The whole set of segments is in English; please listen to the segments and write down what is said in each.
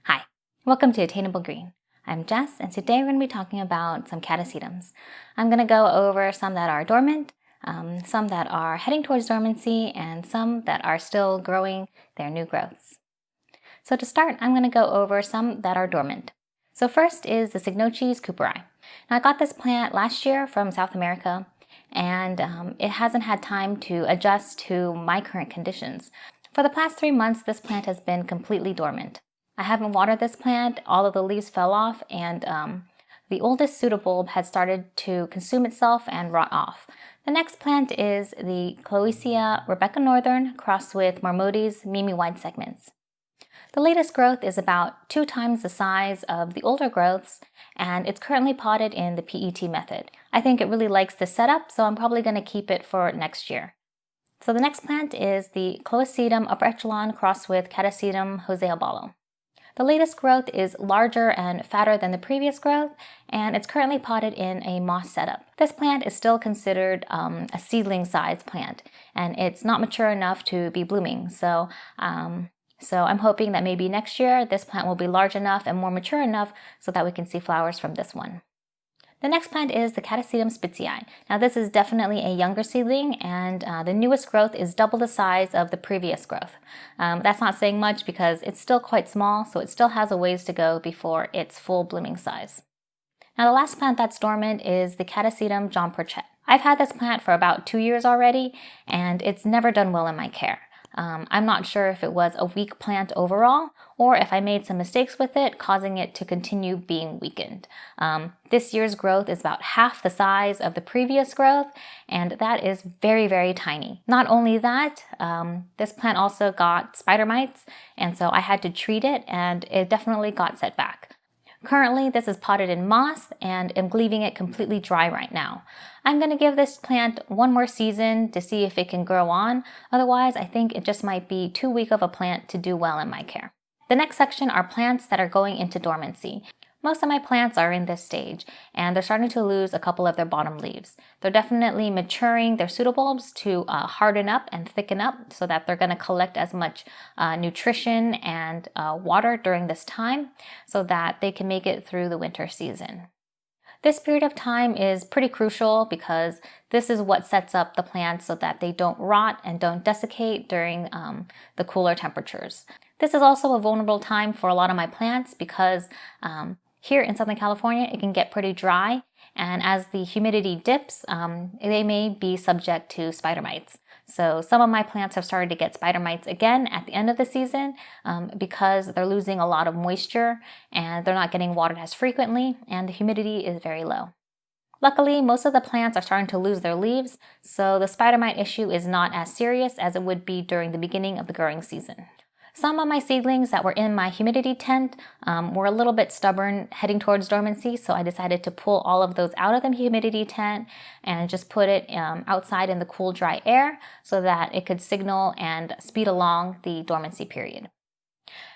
Hi, welcome to Attainable Green. I'm Jess, and today we're going to be talking about some catasetums. I'm going to go over some that are dormant, some that are heading towards dormancy, and some that are still growing their new growths. So to start, I'm going to go over some that are dormant. So first is the Cycnoches cooperi. Now I got this plant last year from South America, and it hasn't had time to adjust to my current conditions. For the past 3 months, this plant has been completely dormant. I haven't watered this plant, all of the leaves fell off, and the oldest pseudobulb had started to consume itself and rot off. The next plant is the Cloecia Rebecca Northern crossed with Marmotes Mimi wide segments. The latest growth is about 2 times the size of the older growths, and it's currently potted in the PET method. I think it really likes this setup, so I'm probably going to keep it for next year. So the next plant is the Cloacetum upper echelon crossed with Catasetum joseabalo. The latest growth is larger and fatter than the previous growth, and it's currently potted in a moss setup. This plant is still considered a seedling size plant, and it's not mature enough to be blooming. So I'm hoping that maybe next year this plant will be large enough and more mature enough so that we can see flowers from this one. The next plant is the Catasetum spitzii. Now this is definitely a younger seedling, and the newest growth is double the size of the previous growth. That's not saying much because it's still quite small, so it still has a ways to go before its full blooming size. Now the last plant that's dormant is the Catasetum Jean Porchet. I've had this plant for about 2 years already, and it's never done well in my care. I'm not sure if it was a weak plant overall, or if I made some mistakes with it, causing it to continue being weakened. This year's growth is about half the size of the previous growth, and that is very, very tiny. Not only that, this plant also got spider mites, and so I had to treat it, and it definitely got set back. Currently, this is potted in moss, and am leaving it completely dry right now. I'm going to give this plant one more season to see if it can grow on. Otherwise, I think it just might be too weak of a plant to do well in my care. The next section are plants that are going into dormancy. Most of my plants are in this stage, and they're starting to lose a couple of their bottom leaves. They're definitely maturing their pseudobulbs to harden up and thicken up so that they're going to collect as much nutrition and water during this time so that they can make it through the winter season. This period of time is pretty crucial because this is what sets up the plants so that they don't rot and don't desiccate during the cooler temperatures. This is also a vulnerable time for a lot of my plants because here in Southern California, it can get pretty dry, and as the humidity dips, they may be subject to spider mites. So some of my plants have started to get spider mites again at the end of the season because they're losing a lot of moisture and they're not getting watered as frequently, and the humidity is very low. Luckily, most of the plants are starting to lose their leaves, so the spider mite issue is not as serious as it would be during the beginning of the growing season. Some of my seedlings that were in my humidity tent were a little bit stubborn heading towards dormancy, so I decided to pull all of those out of the humidity tent and just put it outside in the cool, dry air so that it could signal and speed along the dormancy period.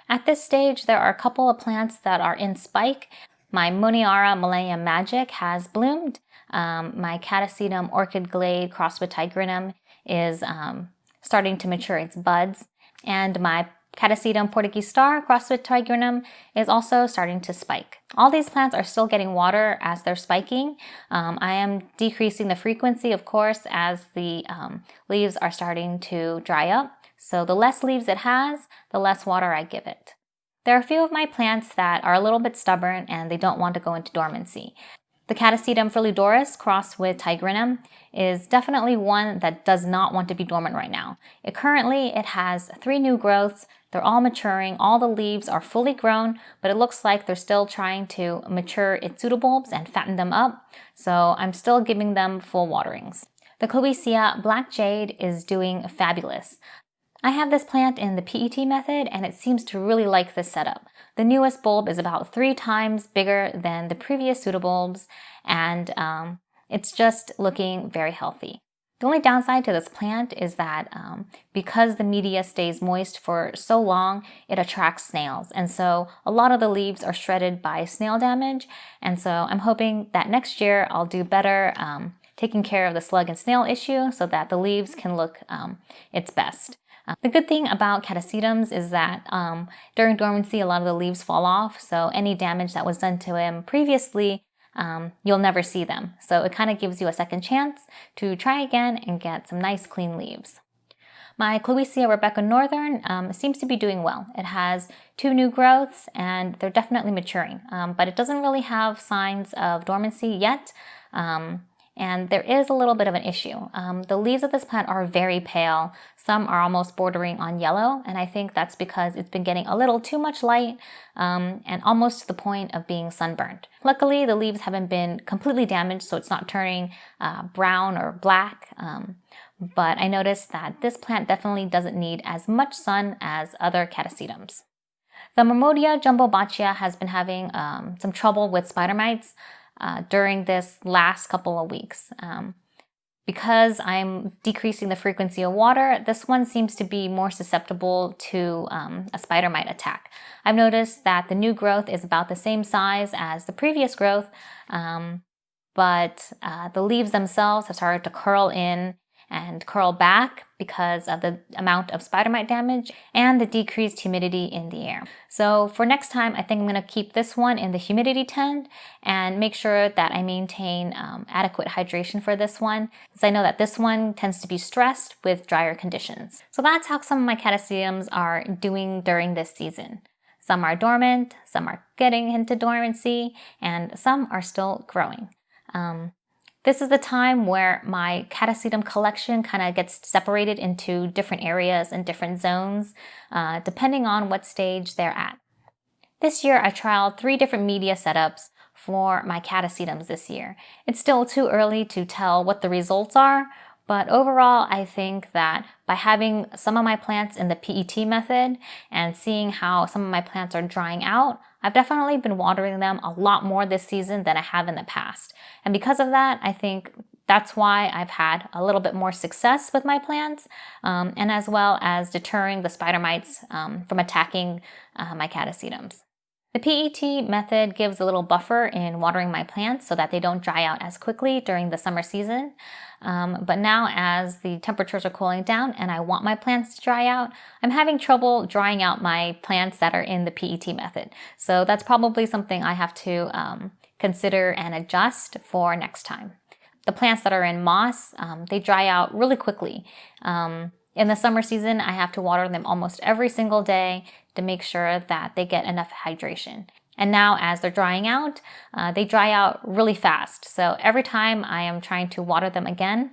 At this stage, there are a couple of plants that are in spike. My Moniara Millennium Magic has bloomed. My Catasetum Orchid Glade crossed with Tigrinum is starting to mature its buds, and my Catasetum Portuguese Star crossed with Tigrinum is also starting to spike. All these plants are still getting water as they're spiking. I am decreasing the frequency, of course, as the leaves are starting to dry up. So the less leaves it has, the less water I give it. There are a few of my plants that are a little bit stubborn and they don't want to go into dormancy. The Catasetum Frilidoris crossed with Tigrinum is definitely one that does not want to be dormant right now. Currently, it has 3 new growths. They're all maturing. All the leaves are fully grown, but it looks like they're still trying to mature its pseudobulbs and fatten them up. So I'm still giving them full waterings. The Cloecia Black Jade is doing fabulous. I have this plant in the PET method, and it seems to really like this setup. The newest bulb is about 3 times bigger than the previous pseudobulbs, and it's just looking very healthy. The only downside to this plant is that because the media stays moist for so long, it attracts snails. And so a lot of the leaves are shredded by snail damage. And so I'm hoping that next year I'll do better taking care of the slug and snail issue so that the leaves can look its best. The good thing about Catasetums is that during dormancy, a lot of the leaves fall off, so any damage that was done to him previously, you'll never see them. So it kind of gives you a second chance to try again and get some nice clean leaves. My Cloecia Rebecca Northern seems to be doing well. It has 2 new growths and they're definitely maturing, but it doesn't really have signs of dormancy yet. And there is a little bit of an issue. The leaves of this plant are very pale. Some are almost bordering on yellow, and I think that's because it's been getting a little too much light and almost to the point of being sunburned. Luckily, the leaves haven't been completely damaged, so it's not turning brown or black. But I noticed that this plant definitely doesn't need as much sun as other Catasetums. The Marmodia jumbobaccia has been having some trouble with spider mites during this last couple of weeks. Because I'm decreasing the frequency of water, this one seems to be more susceptible to a spider mite attack. I've noticed that the new growth is about the same size as the previous growth, but the leaves themselves have started to curl in and curl back because of the amount of spider mite damage and the decreased humidity in the air. So for next time, I think I'm going to keep this one in the humidity tent and make sure that I maintain adequate hydration for this one, because I know that this one tends to be stressed with drier conditions. So that's how some of my Catasetums are doing during this season. Some are dormant, some are getting into dormancy, and some are still growing. This is the time where my Catasetum collection kind of gets separated into different areas and different zones, depending on what stage they're at. This year, I trialed 3 different media setups for my Catasetums this year. It's still too early to tell what the results are, but overall, I think that by having some of my plants in the PET method and seeing how some of my plants are drying out, I've definitely been watering them a lot more this season than I have in the past. And because of that, I think that's why I've had a little bit more success with my plants, and as well as deterring the spider mites from attacking my Catasetums. The PET method gives a little buffer in watering my plants so that they don't dry out as quickly during the summer season. But now as the temperatures are cooling down and I want my plants to dry out, I'm having trouble drying out my plants that are in the PET method. So that's probably something I have to consider and adjust for next time. The plants that are in moss, they dry out really quickly. In the summer season, I have to water them almost every single day to make sure that they get enough hydration. And now as they're drying out, they dry out really fast. So every time I am trying to water them again,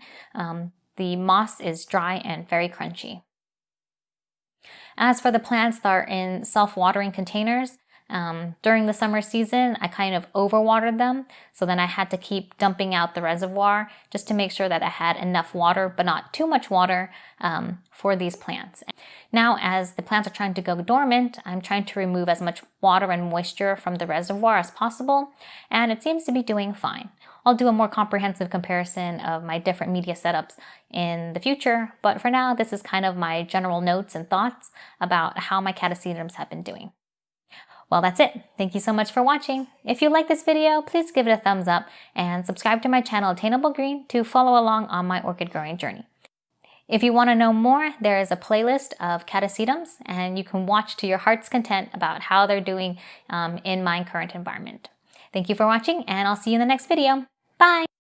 the moss is dry and very crunchy. As for the plants that are in self-watering containers, during the summer season, I kind of overwatered them. So then I had to keep dumping out the reservoir just to make sure that I had enough water, but not too much water for these plants. Now, as the plants are trying to go dormant, I'm trying to remove as much water and moisture from the reservoir as possible, and it seems to be doing fine. I'll do a more comprehensive comparison of my different media setups in the future, but for now, this is kind of my general notes and thoughts about how my Catasetums have been doing. Well, that's it. Thank you so much for watching. If you like this video, please give it a thumbs up and subscribe to my channel Attainable Green to follow along on my orchid growing journey. If you want to know more, there is a playlist of Catasetums and you can watch to your heart's content about how they're doing in my current environment. Thank you for watching and I'll see you in the next video. Bye!